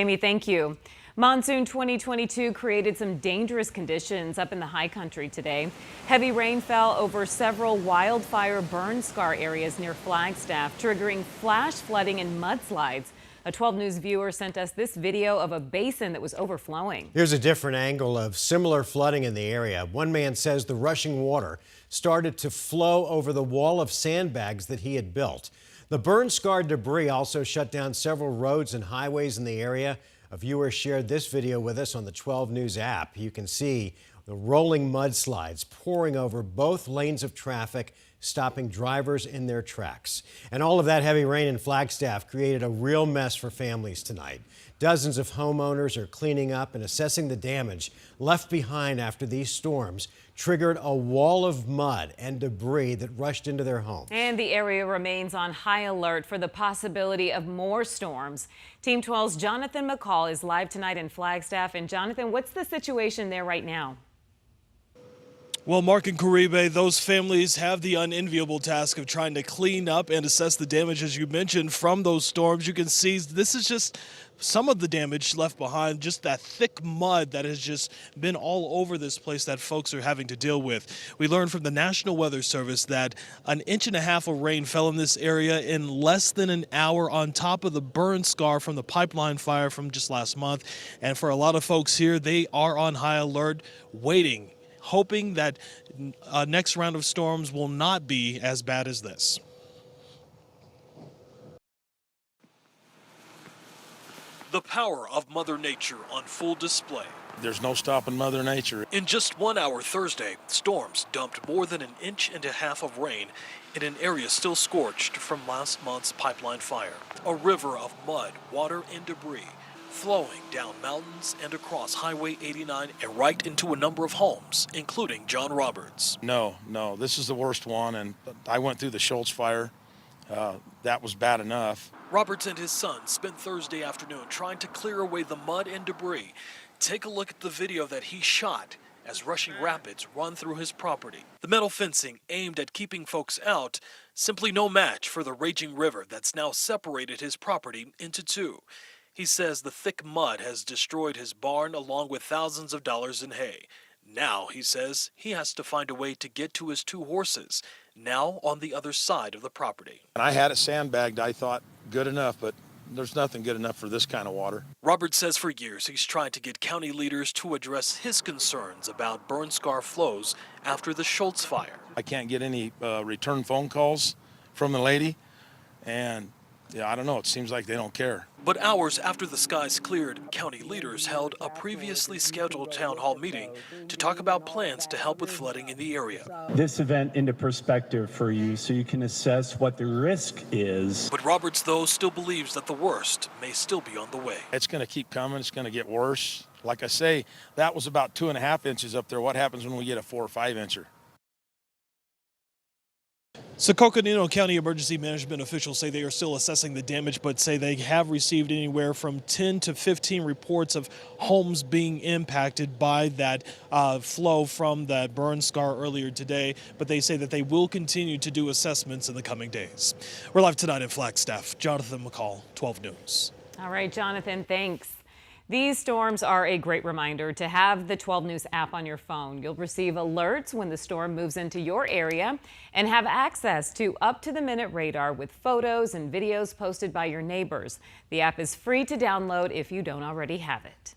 Amy, thank you. Monsoon 2022 created some dangerous conditions up in the high country today. Heavy rain fell over several wildfire burn scar areas near Flagstaff, triggering flash flooding and mudslides. A 12 News viewer sent us this video of a basin that was overflowing. Here's a different angle of similar flooding in the area. One man says the rushing water started to flow over the wall of sandbags that he had built. The burn-scarred debris also shut down several roads and highways in the area. A viewer shared this video with us on the 12 News app. You can see the rolling mudslides pouring over both lanes of traffic, stopping drivers in their tracks. And all of that heavy rain in Flagstaff created a real mess for families tonight. Dozens of homeowners are cleaning up and assessing the damage left behind after these storms triggered a wall of mud and debris that rushed into their homes. And the area remains on high alert for the possibility of more storms. Team 12's Jonathan McCall is live tonight in Flagstaff. And Jonathan, what's the situation there right now? Well, Mark and Caribe, those families have the unenviable task of trying to clean up and assess the damage, as you mentioned, from those storms. You can see this is just some of the damage left behind, just that thick mud that has just been all over this place that folks are having to deal with. We learned from the National Weather Service that 1.5 inches of rain fell in this area in less than an hour on top of the burn scar from the pipeline fire from just last month. And for a lot of folks here, they are on high alert, waiting, hoping that next round of storms will not be as bad as this. The power of Mother Nature on full display. There's no stopping Mother Nature. In just 1 hour Thursday, storms dumped more than 1.5 inches of rain in an area still scorched from last month's pipeline fire. A river of mud, water, and debris flowing down mountains and across Highway 89 and right into a number of homes, including John Roberts. No, this is the worst one, and I went through the Schultz fire. That was bad enough. Roberts and his son spent Thursday afternoon trying to clear away the mud and debris. Take a look at the video that he shot as rushing rapids run through his property. The metal fencing aimed at keeping folks out, simply no match for the raging river that's now separated his property into two. He says the thick mud has destroyed his barn along with thousands of dollars in hay. Now, he says, he has to find a way to get to his 2 horses, now on the other side of the property. And I had it sandbagged. I thought good enough, but there's nothing good enough for this kind of water. Robert says for years he's tried to get county leaders to address his concerns about burn scar flows after the Schultz fire. I can't get any return phone calls from the lady, and yeah, I don't know, it seems like they don't care. But hours after the skies cleared, county leaders held a previously scheduled town hall meeting to talk about plans to help with flooding in the area. This event into perspective for you so you can assess what the risk is. But Roberts, though, still believes that the worst may still be on the way. It's going to keep coming. It's going to get worse. Like I say, that was about 2.5 inches up there. What happens when we get a 4 or 5 incher? So Coconino County emergency management officials say they are still assessing the damage, but say they have received anywhere from 10 to 15 reports of homes being impacted by that flow from that burn scar earlier today. But they say that they will continue to do assessments in the coming days. We're live tonight in Flagstaff. Jonathan McCall, 12 News. All right, Jonathan, thanks. These storms are a great reminder to have the 12 News app on your phone. You'll receive alerts when the storm moves into your area and have access to up-to-the-minute radar with photos and videos posted by your neighbors. The app is free to download if you don't already have it.